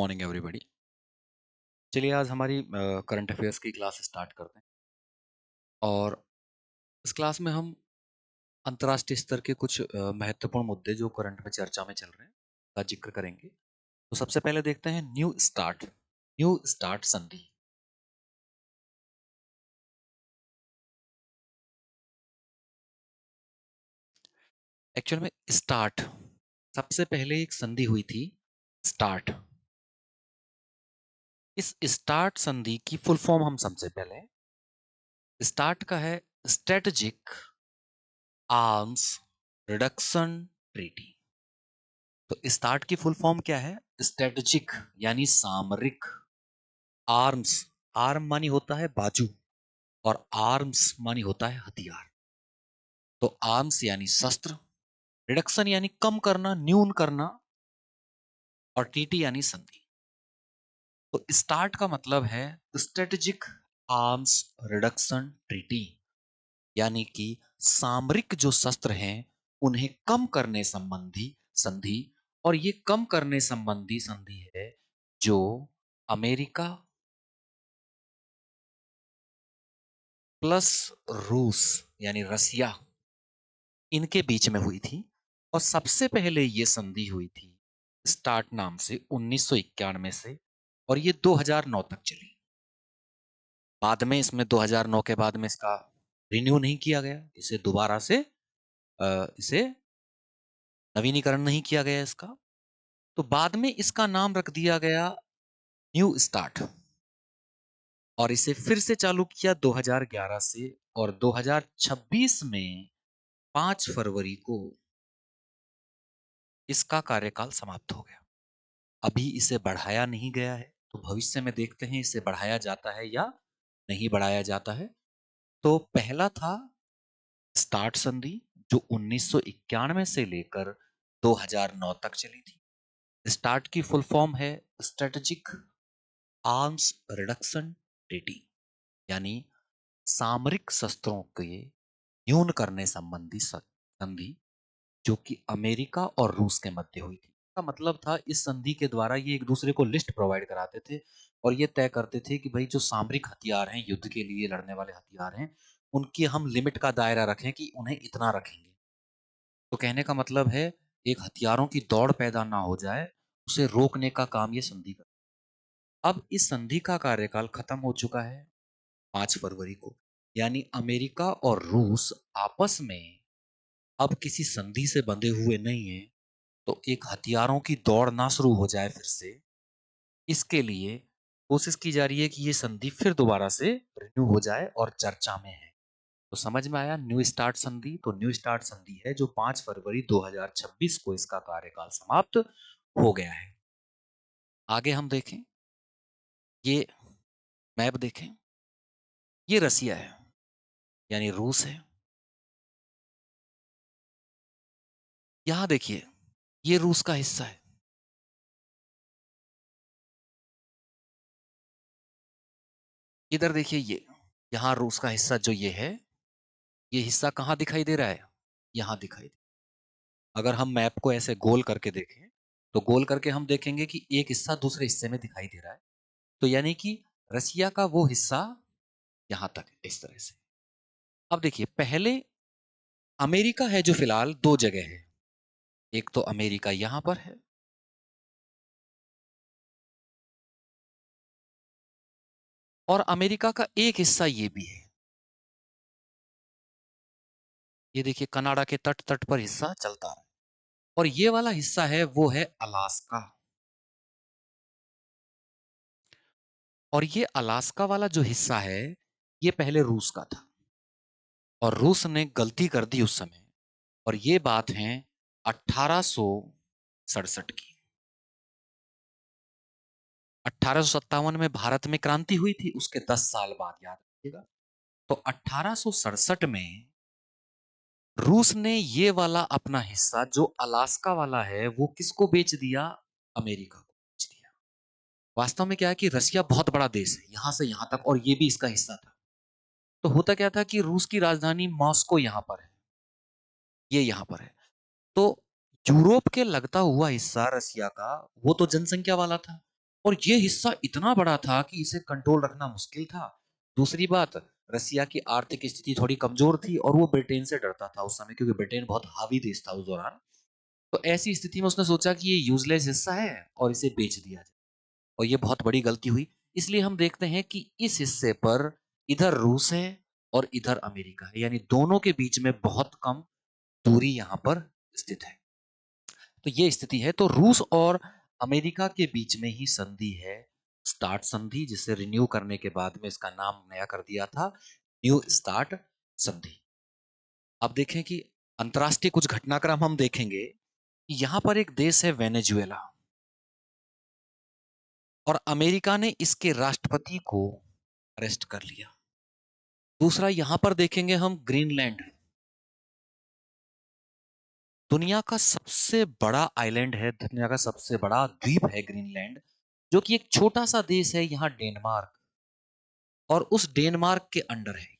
Morning everybody. चलिए आज हमारी करंट अफेयर्स की क्लास स्टार्ट करते हैं और इस क्लास में हम अंतर्राष्ट्रीय स्तर के कुछ महत्वपूर्ण मुद्दे जो करंट में चर्चा में चल रहे हैं का जिक्र करेंगे। तो सबसे पहले देखते हैं न्यू स्टार्ट संधि। एक्चुअल में स्टार्ट सबसे पहले एक संधि हुई थी स्टार्ट। इस स्टार्ट संधि की फुल फॉर्म हम सबसे पहले स्टार्ट का है स्ट्रेटेजिक आर्म्स रिडक्शन ट्रीटी। तो स्टार्ट की फुल फॉर्म क्या है? स्ट्रेटेजिक यानी सामरिक, आर्म्स आर्म मानी होता है बाजू और आर्म्स मानी होता है हथियार। तो आर्म्स यानी शस्त्र, रिडक्शन यानी कम करना, न्यून करना, और टीटी यानी संधि। तो स्टार्ट का मतलब है स्ट्रेटेजिक आर्म्स रिडक्शन ट्रीटी, यानी कि सामरिक जो शस्त्र हैं उन्हें कम करने संबंधी संधि। और ये कम करने संबंधी संधि है जो अमेरिका प्लस रूस यानी रसिया, इनके बीच में हुई थी। और सबसे पहले ये संधि हुई थी स्टार्ट नाम से 1991 से, और ये 2009 तक चली। बाद में इसमें 2009 के बाद में इसका रिन्यू नहीं किया गया, इसे दोबारा से इसे नवीनीकरण नहीं किया गया इसका। तो बाद में इसका नाम रख दिया गया न्यू स्टार्ट, और इसे फिर से चालू किया 2011 से, और 2026 में 5 फरवरी को इसका कार्यकाल समाप्त हो गया। अभी इसे बढ़ाया नहीं गया है, तो भविष्य में देखते हैं इसे बढ़ाया जाता है या नहीं बढ़ाया जाता है। तो पहला था स्टार्ट संधि जो 1991 से लेकर 2009 तक चली थी। स्टार्ट की फुल फॉर्म है स्ट्रेटेजिक आर्म्स रिडक्शन ट्रीटी, यानी सामरिक शस्त्रों के न्यून करने संबंधी संधि, जो कि अमेरिका और रूस के मध्य हुई थी। का मतलब था इस संधि के द्वारा ये एक दूसरे को लिस्ट प्रोवाइड कराते थे और ये तय करते थे कि भाई जो सामरिक हथियार हैं, युद्ध के लिए लड़ने वाले हथियार हैं, उनकी हम लिमिट का दायरा रखें कि उन्हें इतना रखेंगे। तो कहने का मतलब है एक हथियारों की दौड़ पैदा ना हो जाए, उसे रोकने का काम ये संधि कर। अब इस संधि का कार्यकाल खत्म हो चुका है 5 फरवरी को, यानी अमेरिका और रूस आपस में अब किसी संधि से बंधे हुए नहीं है। तो एक हथियारों की दौड़ ना शुरू हो जाए फिर से, इसके लिए कोशिश की जा रही है कि ये संधि फिर दोबारा से रिन्यू हो जाए और चर्चा में है। तो समझ में आया न्यू स्टार्ट संधि। तो न्यू स्टार्ट संधि है जो 5 फरवरी 2026 को इसका कार्यकाल समाप्त हो गया है। आगे हम देखें, ये मैप देखें, ये रसिया है यानी रूस है। यहां देखिए, ये रूस का हिस्सा है। इधर देखिए, ये यहां रूस का हिस्सा जो ये है, ये हिस्सा कहां दिखाई दे रहा है? यहां दिखाई दे। अगर हम मैप को ऐसे गोल करके देखें, तो गोल करके हम देखेंगे कि एक हिस्सा दूसरे हिस्से में दिखाई दे रहा है। तो यानी कि रसिया का वो हिस्सा यहां तक है, इस तरह से। अब देखिए, पहले अमेरिका है जो फिलहाल दो जगह है। एक तो अमेरिका यहां पर है, और अमेरिका का एक हिस्सा ये भी है। ये देखिए, कनाडा के तट तट पर हिस्सा चलता है। और ये वाला हिस्सा है वो है अलास्का। और ये अलास्का वाला जो हिस्सा है, ये पहले रूस का था, और रूस ने गलती कर दी उस समय। और ये बात है 1867 की। 1857 में भारत में क्रांति हुई थी, उसके 10 साल बाद, याद रखिएगा। तो 1867 में रूस ने ये वाला अपना हिस्सा जो अलास्का वाला है वो किसको बेच दिया? अमेरिका को बेच दिया। वास्तव में क्या है कि रसिया बहुत बड़ा देश है, यहां से यहां तक, और ये भी इसका हिस्सा था। तो होता क्या था कि रूस की राजधानी मॉस्को यहां पर है, ये यहां पर है। तो यूरोप के लगता हुआ हिस्सा रसिया का, वो तो जनसंख्या वाला था, और ये हिस्सा इतना बड़ा था कि इसे कंट्रोल रखना मुश्किल था। दूसरी बात, रसिया की आर्थिक स्थिति थोड़ी कमजोर थी और वो ब्रिटेन से डरता था उस समय, क्योंकि ब्रिटेन बहुत हावी देश था उस दौरान। तो ऐसी स्थिति में उसने सोचा कि ये यूजलेस हिस्सा है और इसे बेच दिया जाए, और ये बहुत बड़ी गलती हुई। इसलिए हम देखते हैं कि इस हिस्से पर इधर रूस है और इधर अमेरिका है, यानी दोनों के बीच में बहुत कम दूरी यहां पर स्थित है। तो ये स्थिति है। तो रूस और अमेरिका के बीच में ही संधि है, स्टार्ट संधि, जिसे रिन्यू करने के बाद में इसका नाम नया कर दिया था न्यू स्टार्ट संधि। अब देखें कि अंतरराष्ट्रीय कुछ घटनाक्रम हम देखेंगे। यहां पर एक देश है वेनेजुएला, और अमेरिका ने इसके राष्ट्रपति को अरेस्ट कर लिया। दूसरा, यहां पर देखेंगे हम ग्रीनलैंड, दुनिया का सबसे बड़ा आइलैंड है, दुनिया का सबसे बड़ा द्वीप है ग्रीनलैंड, जो कि एक छोटा सा देश है यहां डेनमार्क, और उस डेनमार्क के अंडर है।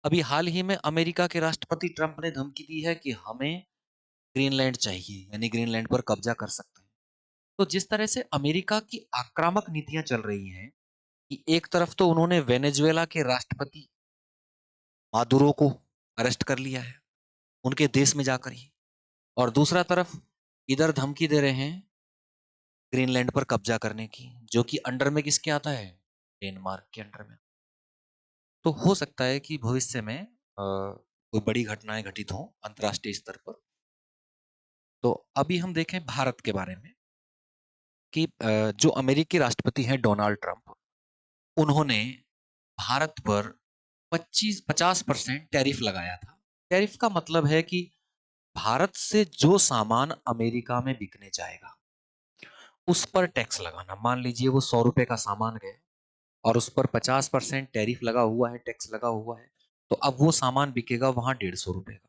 अभी हाल ही में अमेरिका के राष्ट्रपति ट्रंप ने धमकी दी है कि हमें ग्रीनलैंड चाहिए, यानी ग्रीनलैंड पर कब्जा कर सकते हैं। तो जिस तरह से अमेरिका की आक्रामक नीतियां चल रही हैं, कि एक तरफ तो उन्होंने वेनेजुएला के राष्ट्रपति मादुरो को अरेस्ट कर लिया है उनके देश में जाकर ही, और दूसरा तरफ इधर धमकी दे रहे हैं ग्रीनलैंड पर कब्जा करने की, जो कि अंडर में किसके आता है, डेनमार्क के अंडर में। तो हो सकता है कि भविष्य में कोई बड़ी घटनाएं घटित हों अंतर्राष्ट्रीय स्तर पर। तो अभी हम देखें भारत के बारे में कि जो अमेरिकी राष्ट्रपति हैं डोनाल्ड ट्रंप, उन्होंने भारत पर 50% टैरिफ लगाया था। टैरिफ का मतलब है कि भारत से जो सामान अमेरिका में बिकने जाएगा उस पर टैक्स लगाना। मान लीजिए वो 100 रुपए का सामान है और उस पर 50% टैरिफ लगा हुआ है, टैक्स लगा हुआ है, तो अब वो सामान बिकेगा वहां 150 रुपए का।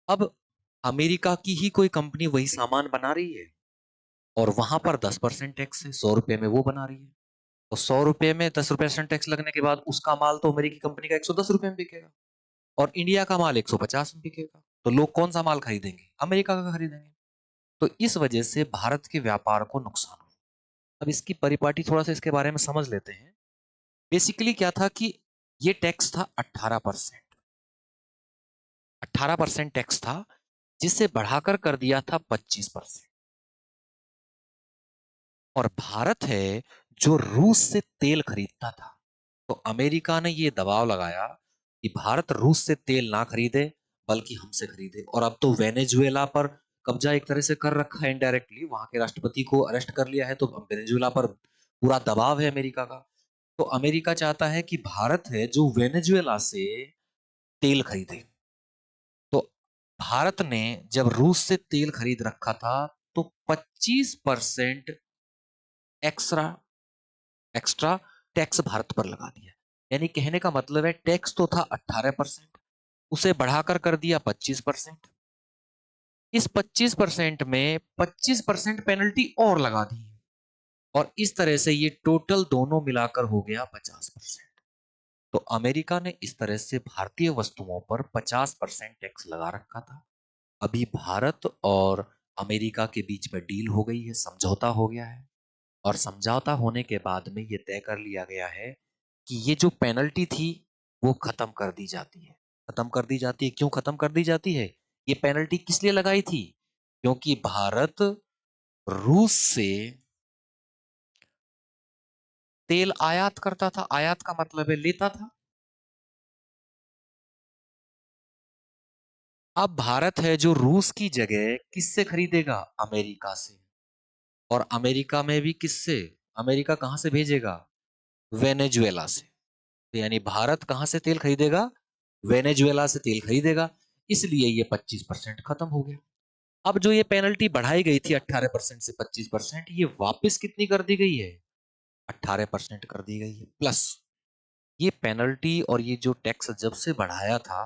अब अमेरिका की ही कोई कंपनी वही सामान बना रही है और वहां पर 10% टैक्स है, 100 रुपए में वो बना रही है, तो 100 रुपए में 10% टैक्स लगने के बाद उसका माल तो अमेरिकी कंपनी का 110 रुपए में बिकेगा, और इंडिया का माल 150 में बिकेगा। तो लोग कौन सा माल खरीदेंगे, अमेरिका का खरीदेंगे। तो इस वजह से भारत के व्यापार को नुकसान हुआ। अब इसकी परिपाटी थोड़ा सा इसके बारे में समझ लेते हैं। बेसिकली क्या था कि ये टैक्स था 18%, 18% टैक्स था, जिसे बढ़ाकर कर दिया था 25%। और भारत है जो रूस से तेल खरीदता था, तो अमेरिका ने ये दबाव लगाया कि भारत रूस से तेल ना खरीदे बल्कि हमसे खरीदे। और अब तो वेनेजुएला पर कब्जा एक तरह से कर रखा है इनडायरेक्टली, वहां के राष्ट्रपति को अरेस्ट कर लिया है, तो अब वेनेजुएला पर पूरा दबाव है अमेरिका का। तो अमेरिका चाहता है कि भारत है जो वेनेजुएला से तेल खरीदे। तो भारत ने जब रूस से तेल खरीद रखा था, तो 25% एक्स्ट्रा एक्स्ट्रा टैक्स भारत पर लगा दिया। यानी कहने का मतलब है टैक्स तो था 18%, उसे बढ़ाकर कर दिया 25%। इस 25% में 25% पेनल्टी और लगा दी, और इस तरह से ये टोटल दोनों मिलाकर हो गया 50%। तो अमेरिका ने इस तरह से भारतीय वस्तुओं पर 50% टैक्स लगा रखा था। अभी भारत और अमेरिका के बीच में डील हो गई है, समझौता हो गया है, और समझौता होने के बाद में ये तय कर लिया गया है कि ये जो पेनल्टी थी वो खत्म कर दी जाती है। खत्म कर दी जाती है, क्यों खत्म कर दी जाती है? ये पेनल्टी किस लिए लगाई थी? क्योंकि भारत रूस से तेल आयात करता था। आयात का मतलब है लेता था। अब भारत है जो रूस की जगह किससे खरीदेगा? अमेरिका से। और अमेरिका में भी किससे? अमेरिका कहां से भेजेगा? वेनेजुएला से। तो यानी भारत कहां से तेल खरीदेगा? वेनेजुएला से तेल खरीदेगा। इसलिए ये 25% खत्म हो गया। अब जो ये पेनल्टी बढ़ाई गई थी 18% से 25%, ये वापस कितनी कर दी गई है? 18% कर दी गई है। प्लस ये पेनल्टी और ये जो टैक्स जब से बढ़ाया था,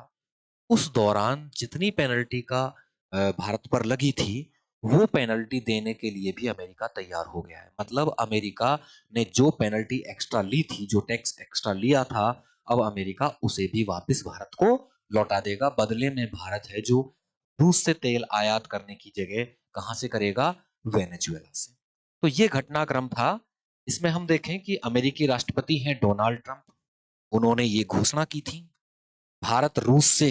उस दौरान जितनी पेनल्टी का भारत पर लगी थी, वो पेनल्टी देने के लिए भी अमेरिका तैयार हो गया है। मतलब अमेरिका ने जो पेनल्टी एक्स्ट्रा ली थी, जो टैक्स एक्स्ट्रा लिया था, अब अमेरिका उसे भी वापस भारत को लौटा देगा। बदले में भारत है जो रूस से तेल आयात करने की जगह कहां से करेगा? वेनेजुएला से। तो ये घटनाक्रम था। इसमें हम देखें कि अमेरिकी राष्ट्रपति हैं डोनाल्ड ट्रंप। उन्होंने ये घोषणा की थी, भारत रूस से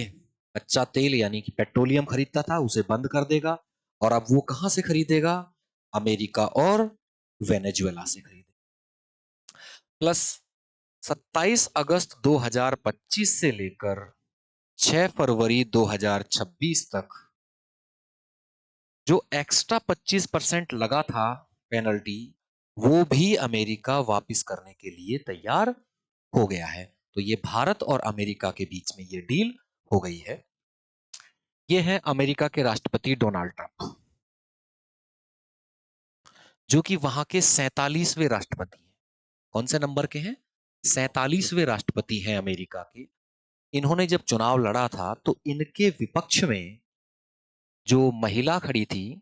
कच्चा तेल यानी कि पेट्रोलियम खरीदता था, उसे बंद कर देगा। और अब वो कहां से खरीदेगा? अमेरिका और वेनेजुएला से खरीदेगा। प्लस 27 अगस्त 2025 से लेकर 6 फरवरी 2026 तक जो एक्स्ट्रा 25% लगा था पेनल्टी, वो भी अमेरिका वापस करने के लिए तैयार हो गया है। तो ये भारत और अमेरिका के बीच में ये डील हो गई है। ये है अमेरिका के राष्ट्रपति डोनाल्ड ट्रंप, जो कि वहां के 47वें राष्ट्रपति हैं। कौन से नंबर के हैं? 47वें राष्ट्रपति हैं अमेरिका के। इन्होंने जब चुनाव लड़ा था तो इनके विपक्ष में जो महिला खड़ी थी,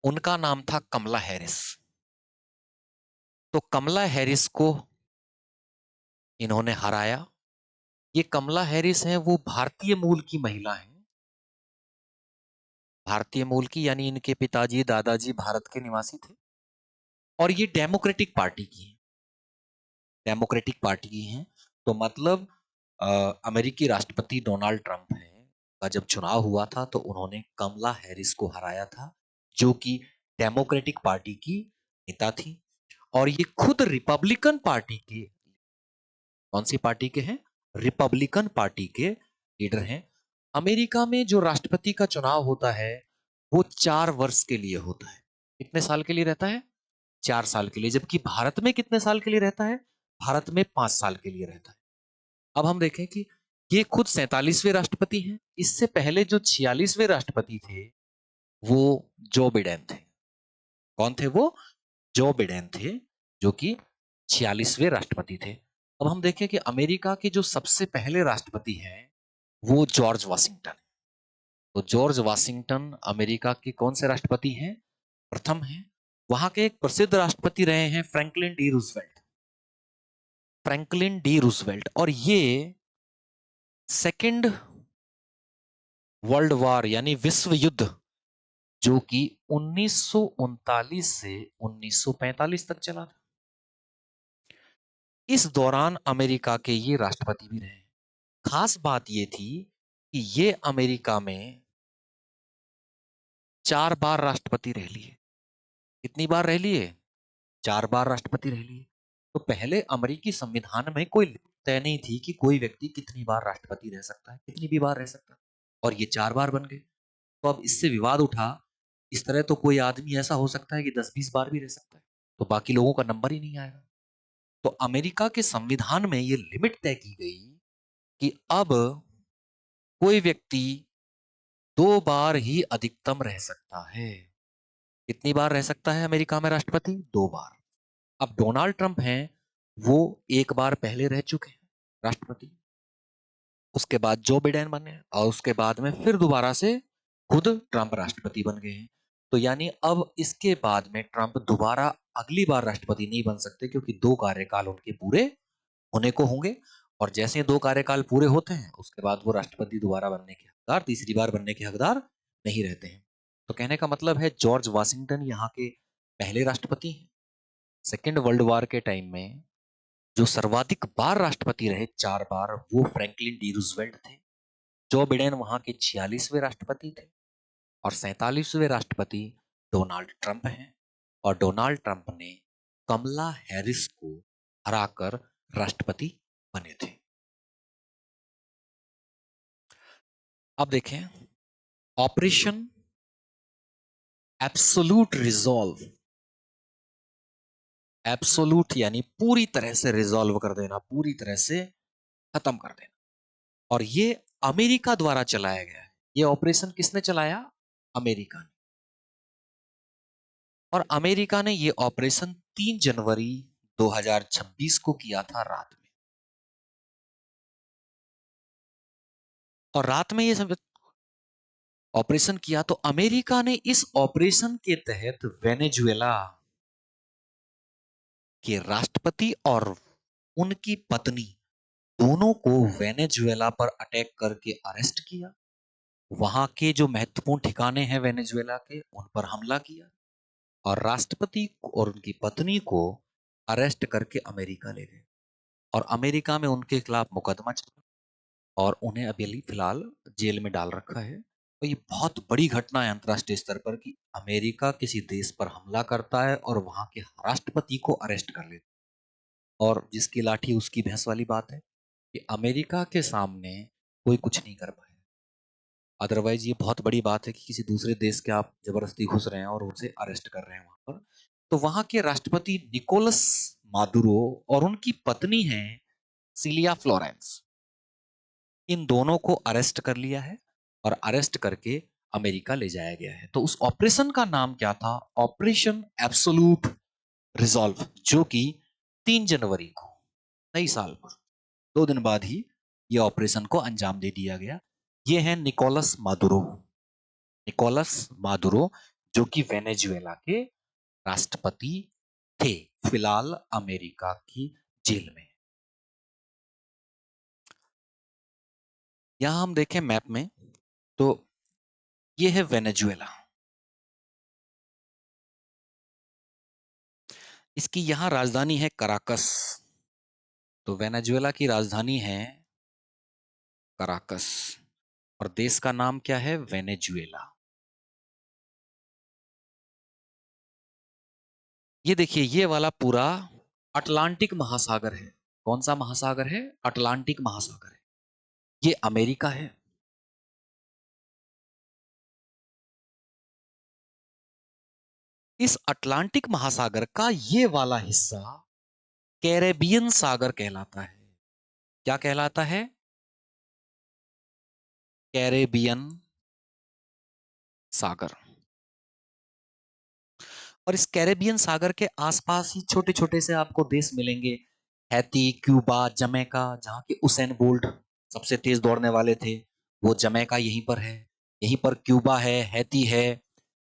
उनका नाम था कमला हैरिस। तो कमला हैरिस को इन्होंने हराया। ये कमला हैरिस हैं, वो भारतीय मूल की महिला हैं। भारतीय मूल की यानी इनके पिताजी दादाजी भारत के निवासी थे। और ये डेमोक्रेटिक पार्टी की है। डेमोक्रेटिक पार्टी की हैं। तो मतलब अमेरिकी राष्ट्रपति डोनाल्ड ट्रंप हैं का जब चुनाव हुआ था तो उन्होंने कमला हैरिस को हराया था, जो कि डेमोक्रेटिक पार्टी की नेता थी। और ये खुद रिपब्लिकन पार्टी के, कौन सी पार्टी के हैं? रिपब्लिकन पार्टी के लीडर हैं। अमेरिका में जो राष्ट्रपति का चुनाव होता है वो 4 वर्ष के लिए होता है। कितने साल के लिए रहता है? 4 साल के लिए। जबकि भारत में कितने साल के लिए रहता है? भारत में 5 साल के लिए रहता है। अब हम देखें कि ये खुद 47वें राष्ट्रपति हैं। इससे पहले जो 46वें राष्ट्रपति थे वो जो बिडेन थे। कौन थे वो? जो बिडेन थे, जो कि 46वें राष्ट्रपति थे। अब हम देखें कि अमेरिका के जो सबसे पहले राष्ट्रपति हैं वो जॉर्ज वाशिंगटन। तो जॉर्ज वाशिंगटन अमेरिका के कौन से राष्ट्रपति हैं? प्रथम हैं। वहां के एक प्रसिद्ध राष्ट्रपति रहे हैं Franklin D Roosevelt. Franklin D Roosevelt. और ये सेकेंड वर्ल्ड वॉर यानी विश्व युद्ध, जो कि 1939 से 1945 तक चला था, इस दौरान अमेरिका के ये राष्ट्रपति भी रहे। खास बात ये थी कि ये अमेरिका में 4 बार राष्ट्रपति रह लिए। कितनी बार रह लिए? 4 बार राष्ट्रपति रह लिए। तो पहले अमेरिकी संविधान में कोई तय नहीं थी कि कोई व्यक्ति कितनी बार राष्ट्रपति रह सकता है, कितनी भी बार रह सकता है। और ये 4 बार बन गए। तो अब इससे विवाद उठा, इस तरह तो कोई आदमी ऐसा हो सकता है कि 10-20 बार भी रह सकता है, तो बाकी लोगों का नंबर ही नहीं आएगा। तो अमेरिका के संविधान में ये लिमिट तय की गई कि अब कोई व्यक्ति 2 बार ही अधिकतम रह सकता है। कितनी बार रह सकता है अमेरिका में राष्ट्रपति? 2 बार। अब डोनाल्ड ट्रंप हैं, वो 1 बार पहले रह चुके हैं राष्ट्रपति। उसके बाद जो बिडेन बने और उसके बाद में फिर दोबारा से खुद ट्रंप राष्ट्रपति बन गए हैं। तो यानी अब इसके बाद में ट्रंप दोबारा अगली बार राष्ट्रपति नहीं बन सकते, क्योंकि 2 कार्यकाल उनके पूरे होने को होंगे। और जैसे 2 कार्यकाल पूरे होते हैं उसके बाद वो राष्ट्रपति दोबारा बनने के हकदार, तीसरी बार बनने के हकदार नहीं रहते हैं। तो कहने का मतलब है जॉर्ज वाशिंगटन यहाँ के पहले राष्ट्रपति हैं। सेकेंड वर्ल्ड वॉर के टाइम में जो सर्वाधिक बार राष्ट्रपति रहे, 4 बार, वो फ्रैंकलिन डी रूजवेल्ट थे। जो बिडेन वहां के 46वें राष्ट्रपति थे। और 47वें राष्ट्रपति डोनाल्ड ट्रंप हैं। और डोनाल्ड ट्रंप ने कमला हैरिस को हराकर राष्ट्रपति बने थे। अब देखें ऑपरेशन एब्सोल्यूट रिजॉल्व। एब्सोल्यूट यानी पूरी तरह से रिजॉल्व कर देना, पूरी तरह से खत्म कर देना। और ये अमेरिका द्वारा चलाया गया है। ये ऑपरेशन किसने चलाया? अमेरिका ने। और अमेरिका ने ये ऑपरेशन 3 जनवरी 2026 को किया था रात में। और रात में ये सब ऑपरेशन किया, तो अमेरिका ने इस ऑपरेशन के तहत वेनेजुएला के राष्ट्रपति और उनकी पत्नी दोनों को वेनेजुएला पर अटैक करके अरेस्ट किया। वहां के जो महत्वपूर्ण ठिकाने हैं वेनेजुएला के, उन पर हमला किया। और राष्ट्रपति और उनकी पत्नी को अरेस्ट करके अमेरिका ले गए और अमेरिका में उनके खिलाफ मुकदमा चला और उन्हें अभी फिलहाल जेल में डाल रखा है। तो ये बहुत बड़ी घटना है अंतर्राष्ट्रीय स्तर पर कि अमेरिका किसी देश पर हमला करता है और वहां के राष्ट्रपति को अरेस्ट कर लेता है। और जिसकी लाठी उसकी भैंस वाली बात है कि अमेरिका के सामने कोई कुछ नहीं कर पाया। अदरवाइज ये बहुत बड़ी बात है कि किसी दूसरे देश के आप जबरदस्ती घुस रहे हैं और उसे अरेस्ट कर रहे हैं वहां पर। तो वहां के राष्ट्रपति निकोलस मादुरो और उनकी पत्नी है सिलिया फ्लोरेंस, इन दोनों को अरेस्ट कर लिया है और अरेस्ट करके अमेरिका ले जाया गया है। तो उस ऑपरेशन का नाम क्या था? ऑपरेशन एब्सोल्यूट रिजॉल्व, जो कि 3 जनवरी को नई साल पर 2 दिन बाद ही यह ऑपरेशन को अंजाम दे दिया गया। ये है निकोलस मादुरो। निकोलस मादुरो जो कि वेनेजुएला के राष्ट्रपति थे, फिलहाल अमेरिका की जेल में। यहां हम देखें मैप में तो ये है वेनेजुएला। इसकी यहां राजधानी है कराकस। तो वेनेजुएला की राजधानी है कराकस और देश का नाम क्या है? वेनेजुएला। ये देखिए, ये वाला पूरा अटलांटिक महासागर है। कौन सा महासागर है? अटलांटिक महासागर है। ये अमेरिका है। इस अटलांटिक महासागर का ये वाला हिस्सा कैरेबियन सागर कहलाता है। क्या कहलाता है? कैरेबियन सागर। और इस कैरेबियन सागर के आसपास ही छोटे छोटे से आपको देश मिलेंगे। हैती, क्यूबा, जमैका, जहां के उसेन बोल्ट सबसे तेज दौड़ने वाले थे, वो जमैका यहीं पर है। यहीं पर क्यूबा है, हैती है।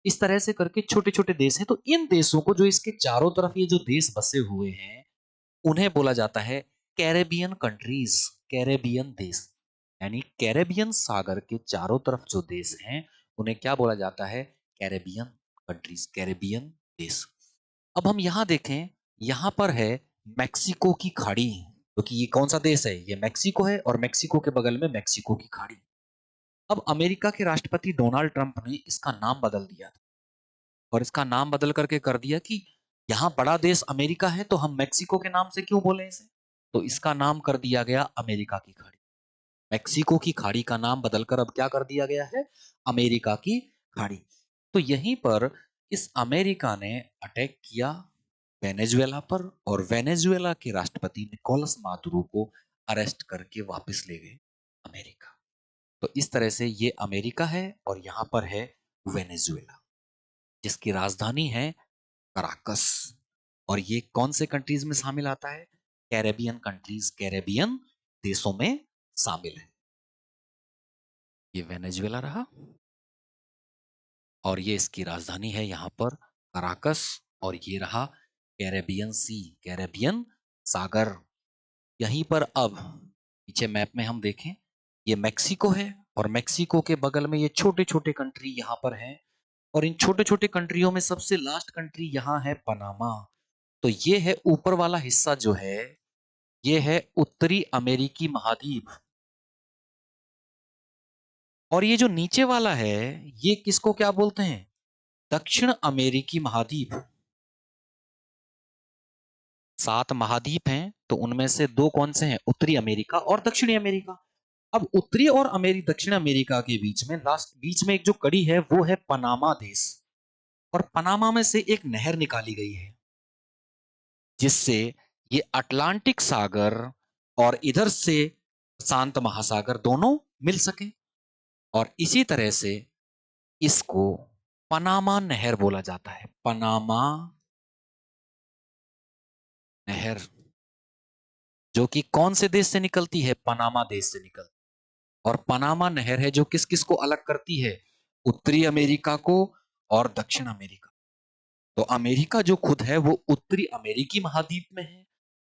इस तरह से करके छोटे छोटे देश हैं। तो इन देशों को, जो इसके चारों तरफ ये जो देश बसे हुए हैं, उन्हें बोला जाता है कैरेबियन कंट्रीज, कैरेबियन देश। यानी कैरेबियन सागर के चारों तरफ जो देश हैं, उन्हें क्या बोला जाता है? कैरेबियन कंट्रीज, कैरेबियन देश। अब हम यहां देखें, यहां पर है मैक्सिको की खाड़ी। क्योंकि ये कौन सा देश है? ये मैक्सिको है और मैक्सिको के बगल में मैक्सिको की खाड़ी। अब अमेरिका के राष्ट्रपति डोनाल्ड ट्रंप ने इसका नाम बदल दिया और इसका नाम बदल करके कर दिया कि यहां बड़ा देश अमेरिका है तो हम मैक्सिको के नाम से क्यों बोले इसे। तो इसका नाम कर दिया गया अमेरिका की खाड़ी। मैक्सिको की खाड़ी का नाम बदलकर अब क्या कर दिया गया है? अमेरिका की खाड़ी। तो यहीं पर इस अमेरिका ने अटैक किया वेनेजुएला पर और वेनेजुएला के राष्ट्रपति निकोलस मादुरो को अरेस्ट करके वापस ले गए अमेरिका। तो इस तरह से ये अमेरिका है और यहां पर है वेनेजुएला, जिसकी राजधानी है कराकस। और ये कौन से कंट्रीज में शामिल आता है? कैरेबियन कंट्रीज, कैरेबियन देशों में शामिल है। ये वेनेजुएला रहा और ये इसकी राजधानी है यहां पर कराकस। और ये रहा कैरेबियन सी, कैरेबियन सागर। यहीं पर अब पीछे मैप में हम देखें, ये मैक्सिको है और मैक्सिको के बगल में ये छोटे छोटे कंट्री यहां पर हैं। और इन छोटे छोटे कंट्रियों में सबसे लास्ट कंट्री यहां है पनामा। तो ये है ऊपर वाला हिस्सा जो है, ये है उत्तरी अमेरिकी महाद्वीप। और ये जो नीचे वाला है, ये किसको क्या बोलते हैं? दक्षिण अमेरिकी महाद्वीप। 7 महाद्वीप हैं तो उनमें से 2 कौन से हैं? उत्तरी अमेरिका और दक्षिणी अमेरिका। अब उत्तरी और दक्षिण अमेरिका के बीच में लास्ट, बीच में एक जो कड़ी है वो है पनामा देश। और पनामा में से एक नहर निकाली गई है जिससे ये अटलांटिक सागर और इधर से शांत महासागर दोनों मिल सके। और इसी तरह से इसको पनामा नहर बोला जाता है। पनामा नहर, जो कि कौन से देश से निकलती है? पनामा देश से निकलती है। और पनामा नहर है जो किस किस को अलग करती है? उत्तरी अमेरिका को और दक्षिण अमेरिका। तो अमेरिका जो खुद है वो उत्तरी अमेरिकी महाद्वीप में है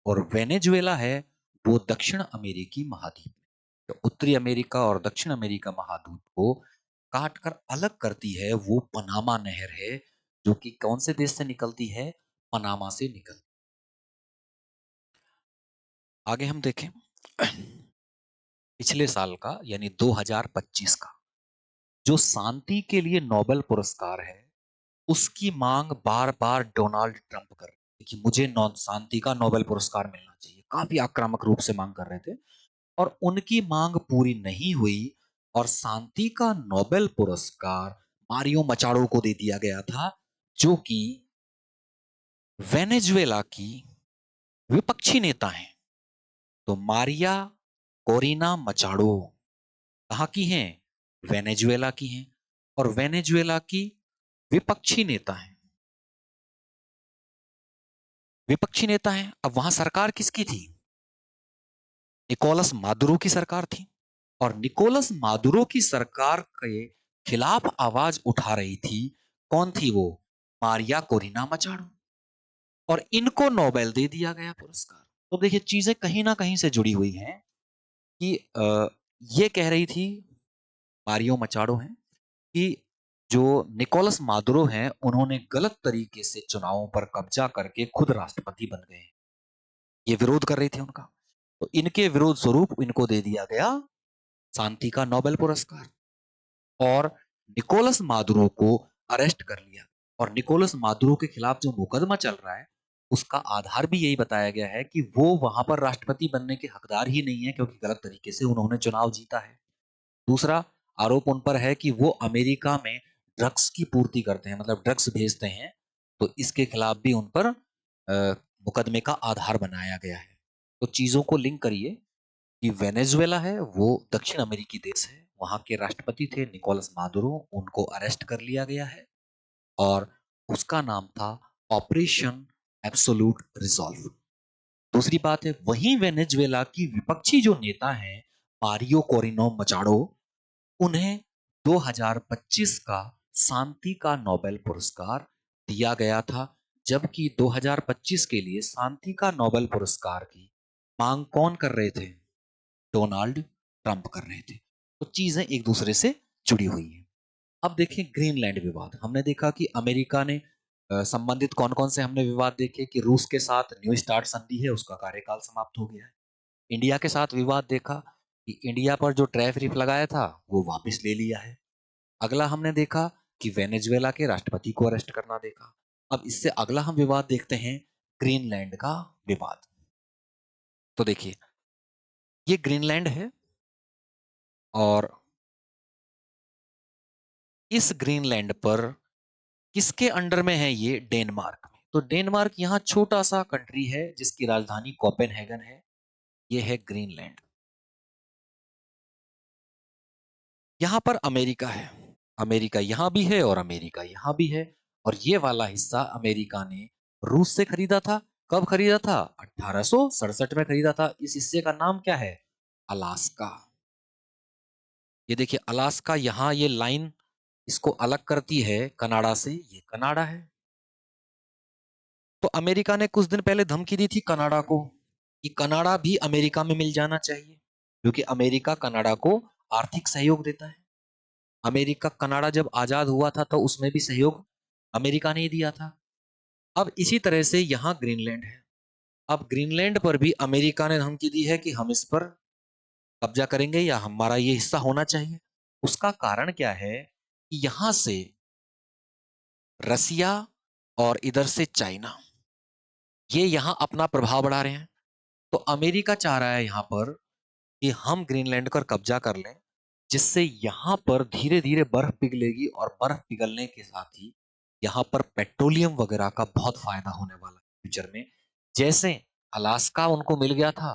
और वेनेजुएला है वो दक्षिण अमेरिकी महाद्वीप में। तो उत्तरी अमेरिका और दक्षिण अमेरिका महाद्वीप को काट कर अलग करती है वो पनामा नहर है, जो कि कौन से देश से निकलती है? पनामा से निकल। आगे हम देखें पिछले साल का यानी 2025 का जो शांति के लिए नोबेल पुरस्कार है, उसकी मांग बार-बार डोनाल्ड ट्रंप कर रहे थे कि मुझे शांति का नोबेल पुरस्कार मिलना चाहिए। काफी आक्रामक रूप से मांग कर रहे थे और उनकी मांग पूरी नहीं हुई और शांति का नोबेल पुरस्कार मारियो मचाडो को दे दिया गया था, जो कि वेनेजुएला की विपक्षी नेता हैं। तो मारिया कोरिना मचाडो कहाँ की हैं? वेनेजुएला की हैं और वेनेजुएला की विपक्षी नेता हैं। विपक्षी नेता हैं। अब वहां सरकार किसकी थी? निकोलस मादुरो की सरकार थी और निकोलस मादुरो की सरकार के खिलाफ आवाज उठा रही थी। कौन थी वो? Maria Corina Machado. और इनको नोबेल दे दिया गया पुरस्कार। तो देखिए चीजें कहीं ना कहीं से जुड़ी हुई हैं कि ये कह रही थी मारियो मचाडो हैं कि जो निकोलस मादुरो हैं उन्होंने गलत तरीके से चुनावों पर कब्जा करके खुद राष्ट्रपति बन गए। ये विरोध कर रही थी उनका। तो इनके विरोध स्वरूप इनको दे दिया गया शांति का नोबेल पुरस्कार और निकोलस मादुरो को अरेस्ट कर लिया। और निकोलस मादुरो के खिलाफ जो मुकदमा चल रहा है उसका आधार भी यही बताया गया है कि वो वहां पर राष्ट्रपति बनने के हकदार ही नहीं है क्योंकि गलत तरीके से उन्होंने चुनाव जीता है। दूसरा आरोप उन पर है कि वो अमेरिका में ड्रग्स की पूर्ति करते हैं, मतलब ड्रग्स भेजते हैं। तो इसके खिलाफ भी उन पर मुकदमे का आधार बनाया गया है। तो चीजों को लिंक करिए कि वेनेजुएला है वो दक्षिण अमेरिकी देश है, वहां के राष्ट्रपति थे निकोलस मादुरो, उनको अरेस्ट कर लिया गया है और उसका नाम था ऑपरेशन एब्सोल्यूट रिजॉल्व। दूसरी बात है वही वेनेजुएला की विपक्षी जो नेता हैं मारियो कोरिनो मचाडो, उन्हें 2025 का शांति का नोबेल पुरस्कार दिया गया था, जबकि 2025 के लिए शांति का नोबेल पुरस्कार की मांग कौन कर रहे थे? डोनाल्ड ट्रंप कर रहे थे। तो चीजें एक दूसरे से जुड़ी हुई हैं। अब देखें ग्रीनलैंड विवाद। हमने देखा कि अमेरिका ने संबंधित कौन कौन से हमने विवाद देखे कि रूस के साथ न्यू स्टार्ट संधि है उसका कार्यकाल समाप्त हो गया है। इंडिया के साथ विवाद देखा कि इंडिया पर जो टैरिफ लगाया था वो वापस ले लिया है। अगला हमने देखा कि वेनेजुएला के राष्ट्रपति को अरेस्ट करना देखा। अब इससे अगला हम विवाद देखते हैं ग्रीनलैंड का विवाद। तो देखिए ये ग्रीनलैंड है और इस ग्रीनलैंड पर किसके अंडर में है? ये डेनमार्क में। तो डेनमार्क यहाँ छोटा सा कंट्री है जिसकी राजधानी कोपेनहेगन है। ये है ग्रीनलैंड। यहाँ पर अमेरिका है। अमेरिका यहाँ भी है और अमेरिका यहाँ भी है। और ये वाला हिस्सा अमेरिका ने रूस से खरीदा था। कब खरीदा था? 1867 में खरीदा था। इस हिस्से का नाम क्या है? अलास्का। ये देखिए अलास्का, यहाँ ये लाइन इसको अलग करती है कनाडा से। ये कनाडा है। तो अमेरिका ने कुछ दिन पहले धमकी दी थी कनाडा को कि कनाडा भी अमेरिका में मिल जाना चाहिए, क्योंकि अमेरिका कनाडा को आर्थिक सहयोग देता है। अमेरिका कनाडा जब आजाद हुआ था तो उसमें भी सहयोग अमेरिका ने ही दिया था। अब इसी तरह से यहां ग्रीनलैंड है। अब ग्रीनलैंड पर भी अमेरिका ने धमकी दी है कि हम इस पर कब्जा करेंगे या हमारा ये हिस्सा होना चाहिए। उसका कारण क्या है कि यहां से रसिया और इधर से चाइना ये यहां अपना प्रभाव बढ़ा रहे हैं। तो अमेरिका चाह रहा है यहां पर कि हम ग्रीनलैंड पर कब्जा कर लें, जिससे यहां पर धीरे धीरे बर्फ पिघलेगी और बर्फ पिघलने के साथ ही यहां पर पेट्रोलियम वगैरह का बहुत फायदा होने वाला है फ्यूचर में। जैसे अलास्का उनको मिल गया था,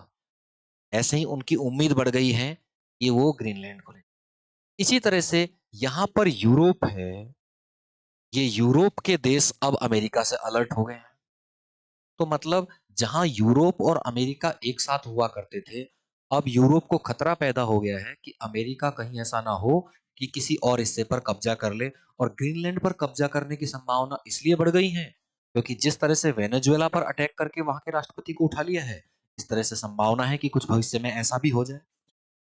ऐसे ही उनकी उम्मीद बढ़ गई है कि वो ग्रीनलैंड को ले। इसी तरह से यहां पर यूरोप है। ये यूरोप के देश अब अमेरिका से अलर्ट हो गए हैं। तो मतलब जहां यूरोप और अमेरिका एक साथ हुआ करते थे, अब यूरोप को खतरा पैदा हो गया है कि अमेरिका कहीं ऐसा ना हो कि किसी और हिस्से पर कब्जा कर ले। और ग्रीनलैंड पर कब्जा करने की संभावना इसलिए बढ़ गई है क्योंकि जिस तरह से वेनेजुएला पर अटैक करके वहां के राष्ट्रपति को उठा लिया है, इस तरह से संभावना है कि कुछ भविष्य में ऐसा भी हो जाए।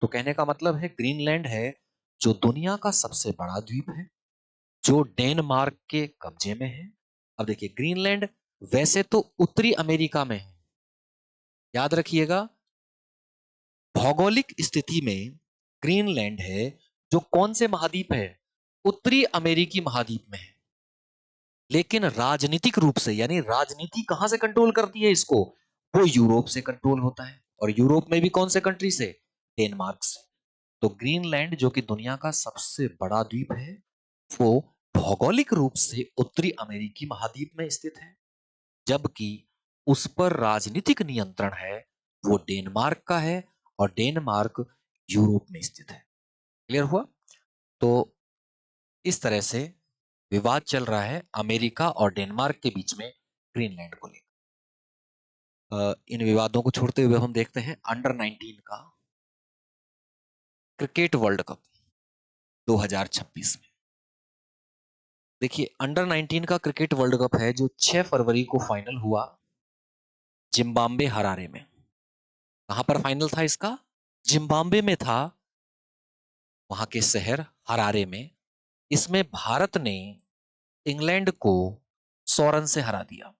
तो कहने का मतलब है ग्रीनलैंड है जो दुनिया का सबसे बड़ा द्वीप है, जो डेनमार्क के कब्जे में है अब देखिए ग्रीनलैंड वैसे तो उत्तरी अमेरिका में है, याद रखिएगा भौगोलिक स्थिति में ग्रीनलैंड है जो कौन से महाद्वीप है, उत्तरी अमेरिकी महाद्वीप में है। लेकिन राजनीतिक रूप से यानी राजनीति कहां से कंट्रोल करती है इसको, वो यूरोप से कंट्रोल होता है। और यूरोप में भी कौन से कंट्री से, डेनमार्क से। तो ग्रीनलैंड जो कि दुनिया का सबसे बड़ा द्वीप है, वो भौगोलिक रूप से उत्तरी अमेरिकी महाद्वीप में स्थित है, जबकि उस पर राजनीतिक नियंत्रण है वो डेनमार्क का है, और डेनमार्क यूरोप में स्थित है। क्लियर हुआ। तो इस तरह से विवाद चल रहा है अमेरिका और डेनमार्क के बीच में ग्रीनलैंड को लेकर। इन विवादों को छोड़ते हुए हम देखते हैं अंडर 19 का क्रिकेट वर्ल्ड कप 2026 में। देखिए अंडर 19 का क्रिकेट वर्ल्ड कप है जो 6 फरवरी को फाइनल हुआ जिम्बाब्वे हरारे में। कहां पर फाइनल था इसका, जिम्बाब्वे में था, वहां के शहर हरारे में। इसमें भारत ने इंग्लैंड को 100 रन से हरा दिया,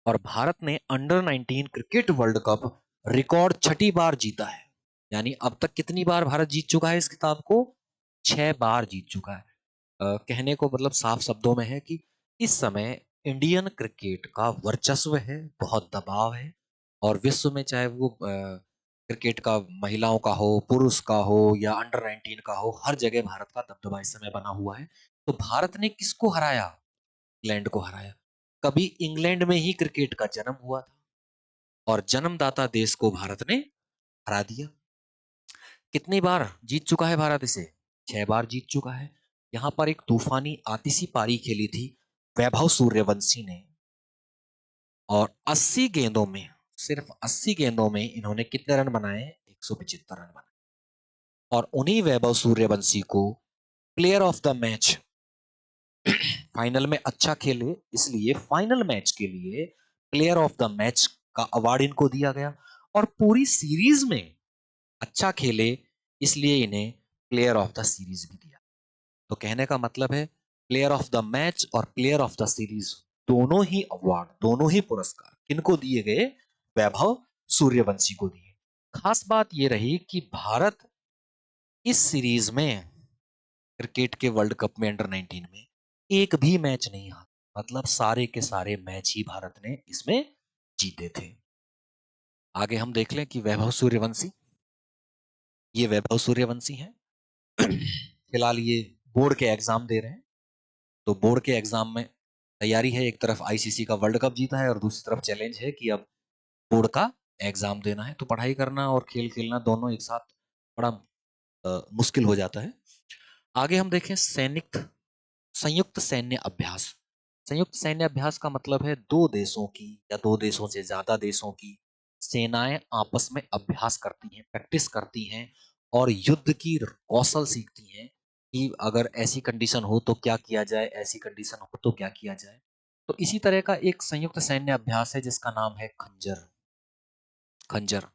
और भारत ने under 19 cricket world cup record 6ठी बार जीता है। यानी अब तक कितनी बार भारत जीत चुका है इस खिताब को, 6 बार जीत चुका है। कहने को मतलब साफ शब्दों में है कि इस समय इंडियन क्रिकेट का वर्चस्व है, बहुत दबाव है, और विश्व में चाहे वो क्रिकेट का महिलाओं का हो, पुरुष का हो, या अंडर 19 का हो, हर जगह भारत का दबदबा इस समय बना हुआ है। तो भारत ने किसको हराया, इंग्लैंड को हराया। कभी इंग्लैंड में ही क्रिकेट का जन्म हुआ था, और जन्मदाता देश को भारत ने हरा दिया। कितनी बार जीत चुका है भारत इसे, 6 बार जीत चुका है। यहां पर एक तूफानी आतिशी पारी खेली थी वैभव सूर्यवंशी ने, और 80 गेंदों में, सिर्फ 80 गेंदों में इन्होंने कितने रन बनाए, 175 रन बनाए। और उन्हीं वैभव सूर्यवंशी को player of the match, final में अच्छा खेले इसलिए फाइनल मैच के लिए प्लेयर ऑफ द मैच का अवार्ड इनको दिया गया, और पूरी सीरीज में अच्छा खेले इसलिए इन्हें प्लेयर ऑफ द सीरीज भी दिया। तो कहने का मतलब है प्लेयर ऑफ द मैच और प्लेयर ऑफ द सीरीज दोनों ही अवार्ड, दोनों ही पुरस्कार किनको दिए गए, वैभव सूर्यवंशी को दिए। खास बात यह रही कि भारत इस सीरीज में, क्रिकेट के वर्ल्ड कप में अंडर 19 में एक भी मैच नहीं हारा, मतलब सारे के सारे मैच ही भारत ने इसमें जीते थे। आगे हम देख लें कि वैभव सूर्यवंशी, ये वैभव सूर्यवंशी हैं। फिलहाल ये बोर्ड के एग्जाम दे रहे हैं। तो बोर्ड के एग्जाम में तैयारी है, एक तरफ आईसीसी का वर्ल्ड कप जीता है और दूसरी तरफ चैलेंज है कि अब बोर्ड का एग्जाम देना है। तो पढ़ाई करना और खेल खेलना दोनों एक साथ बड़ा मुश्किल हो जाता है। आगे हम देखें सैनिक संयुक्त सैन्य अभ्यास। संयुक्त सैन्य अभ्यास का मतलब है दो देशों की या दो देशों से ज्यादा देशों की सेनाएं आपस में अभ्यास करती हैं, प्रैक्टिस करती हैं, और युद्ध की कौशल सीखती हैं कि अगर ऐसी कंडीशन हो तो क्या किया जाए, ऐसी कंडीशन हो तो क्या किया जाए। तो इसी तरह का एक संयुक्त सैन्य अभ्यास है जिसका नाम है खंजर। खंजर।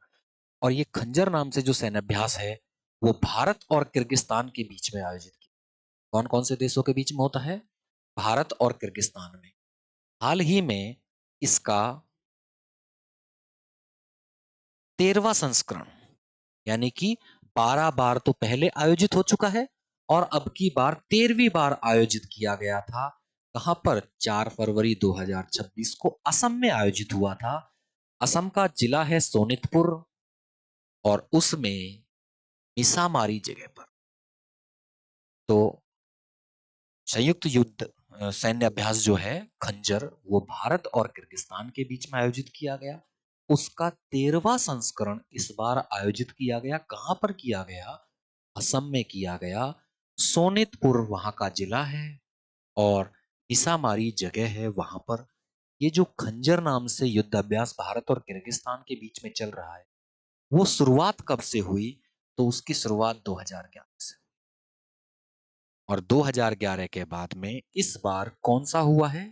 और ये खंजर नाम से जो सैन्य अभ्यास है वो भारत और किर्गिस्तान के बीच में आयोजित किया। कौन कौन से देशों के बीच में होता है, भारत और किर्गिस्तान में। हाल ही में इसका 13वां संस्करण, यानी कि 12 बार तो पहले आयोजित हो चुका है, और अब की बार 13वीं बार आयोजित किया गया था। कहां पर, 4 फरवरी 2026 को असम में आयोजित हुआ था। असम का जिला है सोनितपुर, और उसमें मिसामारी जगह पर। तो संयुक्त युद्ध सैन्य अभ्यास जो है खंजर, वो भारत और किर्गिस्तान के बीच में आयोजित किया गया। उसका 13वां संस्करण इस बार आयोजित किया गया। कहां पर किया गया, असम में किया गया। सोनितपुर वहां का जिला है, और मिसामारी जगह है वहां पर। ये जो खंजर नाम से युद्ध अभ्यास भारत और किर्गिस्तान के बीच में चल रहा है, वो शुरुआत कब से हुई, तो उसकी शुरुआत 2011 से। और 2011 के बाद में इस बार कौन सा हुआ है,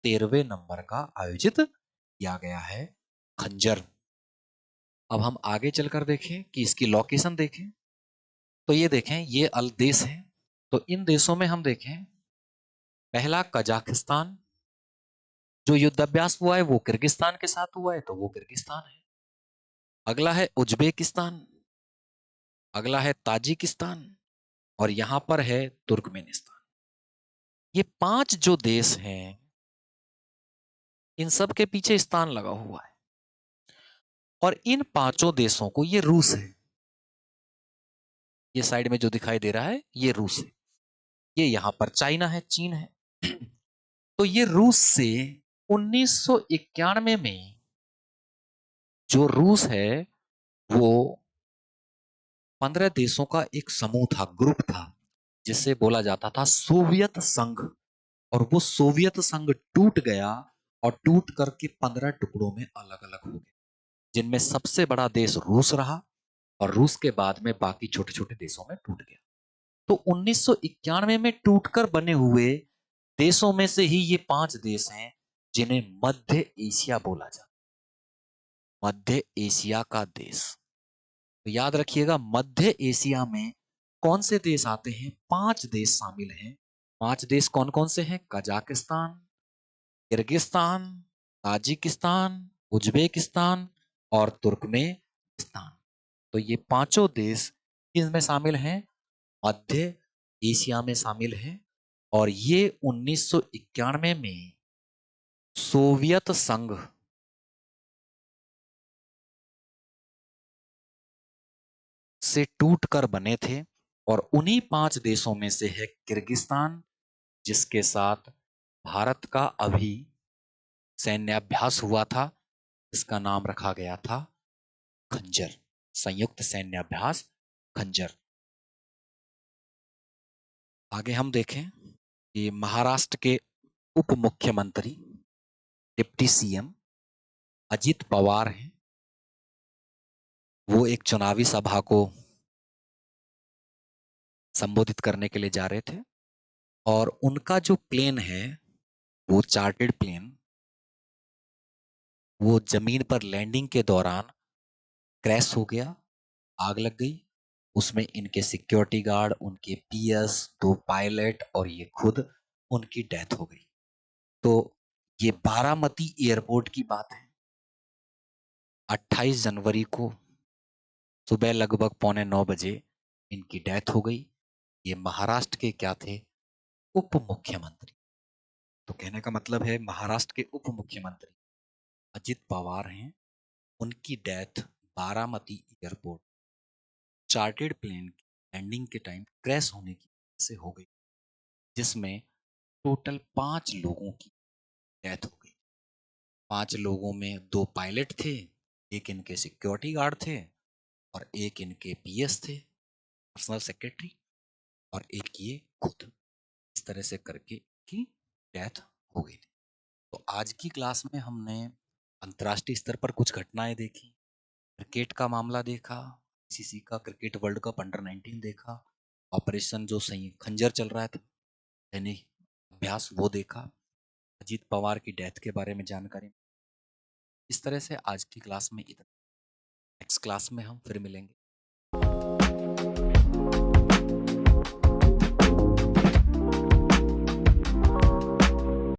13वें नंबर का आयोजित किया गया है खंजर। अब हम आगे चलकर देखें कि इसकी लोकेशन देखें। तो ये देखें, ये अल देश हैं। तो इन देशों में हम देखें, पहला कजाकिस्तान, जो युद्धाभ्यास हुआ है वो किर्गिस्तान के साथ हुआ है, तो वो किर्गिस्तान है। अगला है उज्बेकिस्तान, अगला है ताजिकिस्तान और यहां पर है तुर्कमेनिस्तान। ये 5 जो देश हैं, इन सब के पीछे स्थान लगा हुआ है और इन पांचों देशों को, ये रूस है, ये साइड में जो दिखाई दे रहा है ये रूस है, ये यहां पर चाइना है, चीन है। तो ये रूस से 1991 में जो रूस है वो 15 देशों का एक समूह था, ग्रुप था, जिसे बोला जाता था सोवियत संघ। और वो सोवियत संघ टूट गया और टूट करके 15 टुकड़ों में अलग अलग हो गए, जिनमें सबसे बड़ा देश रूस रहा और रूस के बाद में बाकी छोटे छोटे देशों में टूट गया। तो 1991 में टूटकर बने हुए देशों में से ही ये 5 देश हैं जिन्हें मध्य एशिया बोला जाता है। मध्य एशिया का देश, तो याद रखिएगा मध्य एशिया में कौन से देश आते हैं? 5 देश शामिल हैं। 5 देश कौन कौन से हैं? कजाकिस्तान, किर्गिस्तान, ताजिकिस्तान, उज्बेकिस्तान और तुर्कमेनिस्तान। तो ये पांचों देश किसमें शामिल हैं? मध्य एशिया में शामिल हैं। और ये 1991 में सोवियत संघ से टूटकर बने थे। और उन्हीं 5 देशों में से है किर्गिस्तान, जिसके साथ भारत का अभी सैन्याभ्यास हुआ था। इसका नाम रखा गया था खंजर, संयुक्त सैन्याभ्यास खंजर। आगे हम देखें कि महाराष्ट्र के उप मुख्यमंत्री, डिप्टी सीएम अजित पवार हैं। वो एक चुनावी सभा को संबोधित करने के लिए जा रहे थे और उनका जो प्लेन है वो चार्टेड प्लेन, वो जमीन पर लैंडिंग के दौरान क्रैश हो गया, आग लग गई। उसमें इनके सिक्योरिटी गार्ड, उनके पीएस, 2 पायलट और ये खुद, उनकी डेथ हो गई। तो ये बारामती एयरपोर्ट की बात है। 28 जनवरी को सुबह लगभग 8:45 बजे इनकी डेथ हो गई। ये महाराष्ट्र के क्या थे? उप मुख्यमंत्री। तो कहने का मतलब है महाराष्ट्र के उप मुख्यमंत्री अजित पवार हैं। उनकी death Baramati airport chartered plane landing के टाइम क्रैश होने की वजह से हो गई, जिसमें टोटल 5 लोगों की डेथ हो गई। 5 लोगों में 2 पायलट थे, एक इनके सिक्योरिटी गार्ड थे और एक इनके पीएस थे, पर्सनल सेक्रेटरी, और एक ये खुद। इस तरह से करके की डेथ हो गई थी। तो आज की क्लास में हमने अंतर्राष्ट्रीय स्तर पर कुछ घटनाएं देखी, क्रिकेट का मामला देखा, आईसीसी का क्रिकेट वर्ल्ड कप अंडर 19 देखा, ऑपरेशन जो सही खंजर चल रहा था सैनिक अभ्यास वो देखा, अजीत पवार की डेथ के बारे में जानकारी। इस तरह से आज की क्लास में इतना। नेक्स्ट क्लास में हम फिर मिलेंगे।